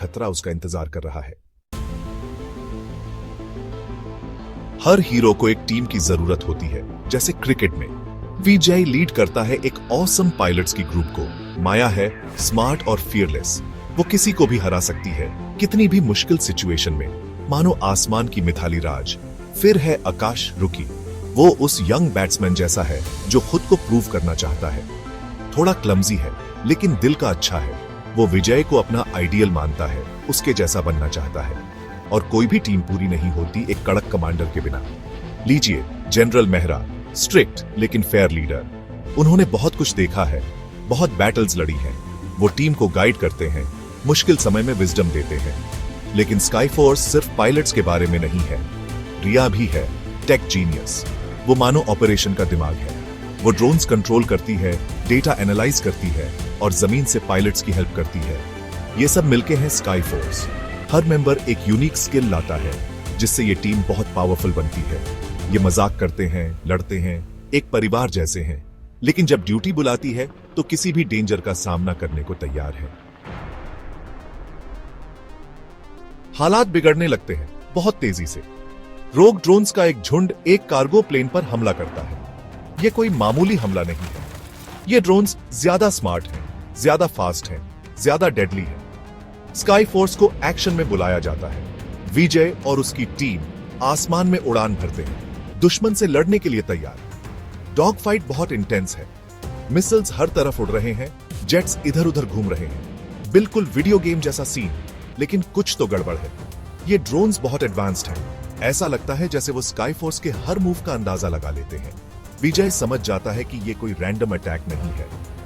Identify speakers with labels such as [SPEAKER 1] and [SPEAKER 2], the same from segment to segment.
[SPEAKER 1] खतरा उसका इंतजार कर रहा है। हर हीरो को एक टीम की जरूरत होती है। जैसे क्रिकेट में विजय लीड करता है एक ऑसम पायलट्स की ग्रुप को। माया है स्मार्ट और फियरलेस, वो किसी को भी हरा सकती है कितनी भी मुश्किल सिचुएशन में, मानो आसमान की मिथाली राज। फिर है आकाश रुकी, वो उस यंग बैट्समैन जैसा है जो खुद को प्रूव करना चाहता है। थोड़ा क्लमजी है लेकिन दिल का अच्छा है। वो विजय को अपना आइडियल मानता है, उसके जैसा बनना चाहता है। और कोई भी टीम पूरी नहीं होती एक कड़क कमांडर के बिना। लीजिए जनरल मेहरा, स्ट्रिक्ट लेकिन फेयर लीडर। उन्होंने बहुत कुछ देखा है, बहुत बैटल्स लड़ी हैं। वो टीम को गाइड करते हैं, मुश्किल समय में विजडम देते हैं। लेकिन स्काई फोर्स सिर्फ पायलट्स के बारे में नहीं है, रिया भी है टेक जीनियस। वो मानो ऑपरेशन का दिमाग है। वो ड्रोन्स कंट्रोल करती है, डेटा एनालाइज करती है और जमीन से पायलट्स की हेल्प करती है। ये सब मिलके हैं स्काई फोर्स। हर मेंबर एक यूनिक स्किल लाता है जिससे ये टीम बहुत पावरफुल बनती है। ये मजाक करते हैं, लड़ते हैं, एक परिवार जैसे हैं, लेकिन जब ड्यूटी बुलाती है तो किसी भी डेंजर का सामना करने को तैयार है। हालात बिगड़ने लगते हैं बहुत तेजी से। रोग ड्रोन्स का एक झुंड एक कार्गो प्लेन पर हमला करता है। यह कोई मामूली हमला नहीं है। ये ड्रोन्स ज्यादा स्मार्ट हैं, ज्यादा फास्ट हैं, ज्यादा डेडली हैं। स्काई फोर्स को एक्शन में बुलाया जाता है। विजय और उसकी टीम आसमान में उड़ान भरते हैं, दुश्मन से लड़ने के लिए तैयार। डॉग फाइट बहुत इंटेंस है। मिसाइल्स हर तरफ उड़ रहे हैं, जेट्स इधर उधर घूम रहे हैं। बिल्कुल वीडियो गेम जैसा सीन, लेकिन कुछ तो गड़बड़ है। ये ड्रोन्स बहुत एडवांस्ड हैं। ऐसा लगता है जैसे वो स्काई फोर्स के हर मूव का अंदाजा लगा लेते हैं। विजय समझ जाता है कि ये कोई रैंडम अटैक नहीं है,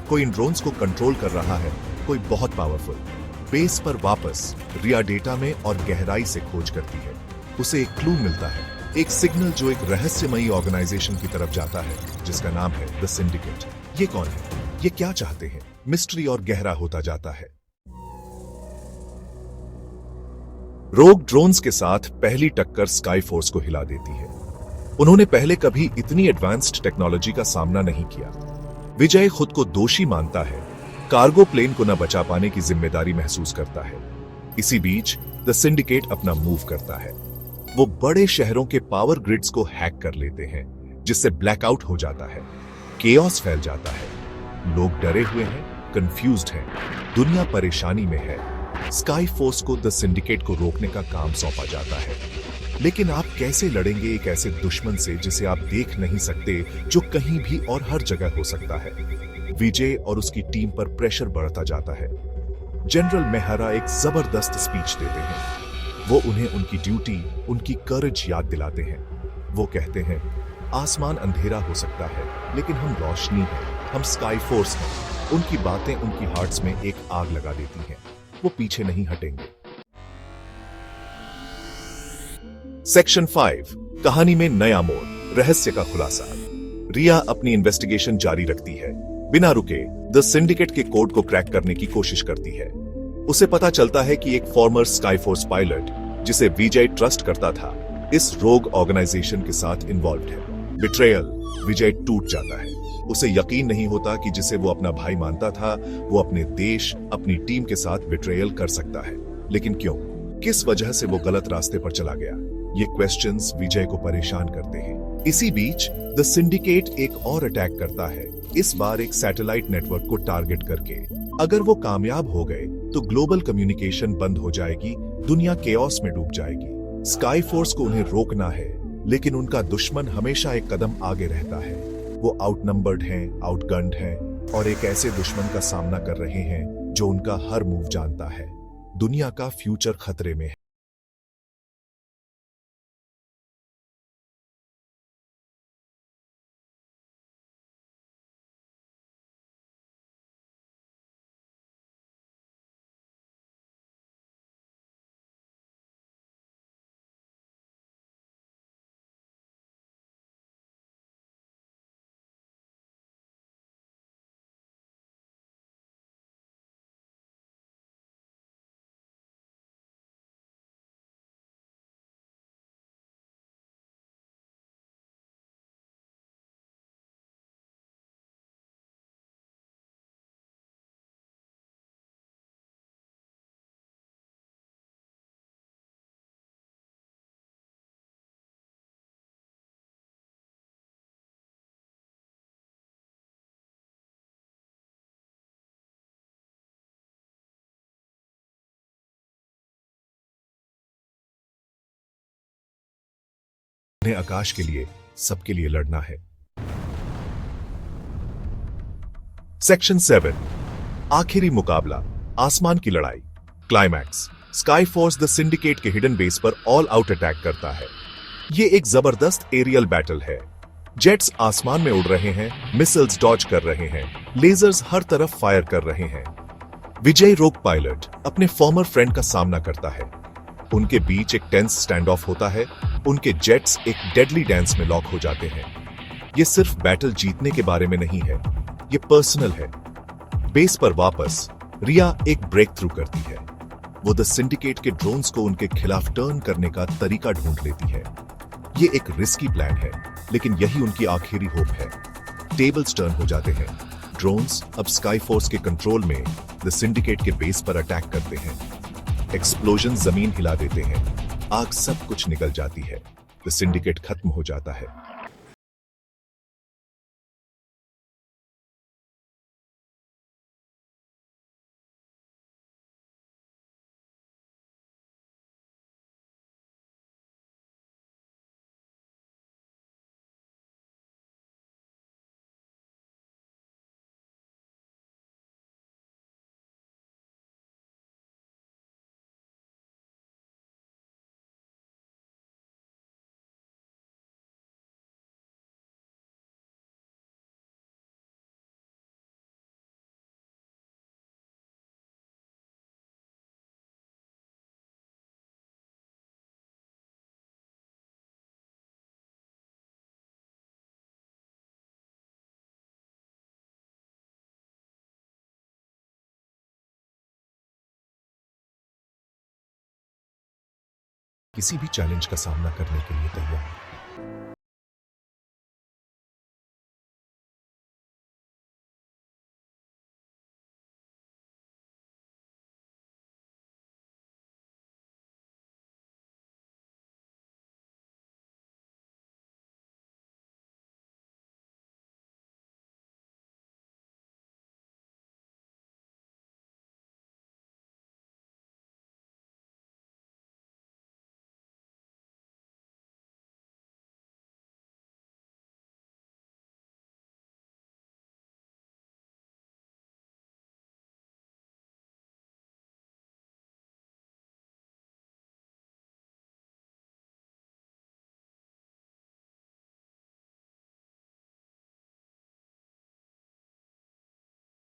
[SPEAKER 1] कोई इन ड्रोन्स को कंट्रोल कर रहा है, कोई बहुत पावरफुल। बेस पर वापस रिया डेटा में और गहराई से खोज करती है। उसे एक क्लू मिलता है, एक सिग्नल जो एक रहस्यमयी ऑर्गेनाइजेशन की तरफ जाता है जिसका नाम है द सिंडिकेट। ये कौन है, ये क्या चाहते हैं, मिस्ट्री और गहरा होता जाता है। रोग ड्रोन्स के साथ पहली टक्कर स्काई फोर्स को हिला देती है। उन्होंने पहले कभी इतनी एडवांस्ड टेक्नोलॉजी का सामना नहीं किया। विजय खुद को दोषी मानता है, कार्गो प्लेन को न बचा पाने की जिम्मेदारी महसूस करता है। इसी बीच द सिंडिकेट अपना मूव करता है। वो बड़े शहरों के पावर ग्रिड्स को हैक कर लेते हैं, जिससे ब्लैकआउट हो जाता है, केओस फैल जाता है। लोग डरे हुए हैं, कंफ्यूज्ड हैं, दुनिया परेशानी में है। स्काई फोर्स को द सिंडिकेट को रोकने का काम सौंपा जाता है। लेकिन आप कैसे लड़ेंगे एक ऐसे दुश्मन से जिसे आप देख नहीं सकते, जो कहीं भी और हर जगह हो सकता है। विजय और उसकी टीम पर प्रेशर बढ़ता जाता है। जनरल मेहरा एक जबरदस्त स्पीच देते हैं। वो उन्हें उनकी ड्यूटी, उनकी करेज याद दिलाते हैं। वो कहते हैं, आसमान अंधेरा हो सकता है लेकिन हम रोशनी हैं, हम स्काई फोर्स हैं। उनकी बातें उनकी हार्ट्स में एक आग लगा देती हैं। वो पीछे नहीं हटेंगे। सेक्शन 5, कहानी में नया मोड़, रहस्य का खुलासा। रिया अपनी इन्वेस्टिगेशन जारी रखती है। बिना रुके द सिंडिकेट के कोड को क्रैक करने की कोशिश करती है। उसे पता चलता है कि एक फॉर्मर स्काई फोर्स पायलट, जिसे विजय ट्रस्ट करता था, इस रोग ऑर्गेनाइजेशन के साथ इन्वॉल्व है। बिट्रेयल, विजय टूट जाता है। उसे यकीन नहीं होता कि जिसे वो अपना भाई मानता था, वो अपने देश, अपनी टीम के साथ बिट्रेयल कर सकता है। लेकिन क्यों, किस वजह से वो गलत रास्ते पर चला गया? ये क्वेश्चंस विजय को परेशान करते हैं। इसी बीच द सिंडिकेट एक और अटैक करता है, इस बार एक सैटेलाइट नेटवर्क को टारगेट करके। अगर वो कामयाब हो गए तो ग्लोबल कम्युनिकेशन बंद हो जाएगी, दुनिया केओस में डूब जाएगी। स्काई फोर्स को उन्हें रोकना है, लेकिन उनका दुश्मन हमेशा एक कदम आगे रहता है। वो आउटनंबर्ड हैं, आउटगन्ड हैं और एक ऐसे दुश्मन का सामना कर रहे हैं जो उनका हर मूव जानता है। दुनिया का फ्यूचर खतरे में है। उन्हें आकाश के लिए, सबके लिए लड़ना है। सेक्शन 7, आखिरी मुकाबला, आसमान की लड़ाई, climax. Sky force the syndicate के हिडन बेस पर ऑल आउट अटैक करता है। यह एक जबरदस्त एरियल बैटल है। जेट्स आसमान में उड़ रहे हैं, मिसाइल्स डॉज कर रहे हैं, लेजर्स हर तरफ फायर कर रहे हैं। विजय रोग पायलट अपने फॉर्मर फ्रेंड का सामना करता है। उनके बीच एक टेंस स्टैंड ऑफ होता है। उनके जेट्स एक डेडली डांस में लॉक हो जाते हैं। यह सिर्फ बैटल जीतने के बारे में नहीं है, यह पर्सनल है। बेस पर वापस रिया एक ब्रेक थ्रू करती है। वो द सिंडिकेट के ड्रोन्स को उनके खिलाफ टर्न करने का तरीका ढूंढ लेती है। ये एक रिस्की प्लान है, लेकिन यही उनकी आखिरी होप है। टेबल्स टर्न हो जाते हैं। ड्रोन्स अब स्काई फोर्स के कंट्रोल में द सिंडिकेट के बेस पर अटैक करते हैं। एक्सप्लोजन जमीन हिला देते हैं। आग सब कुछ निकल जाती है। द सिंडिकेट खत्म हो जाता है। किसी भी चैलेंज का सामना करने के लिए तैयार।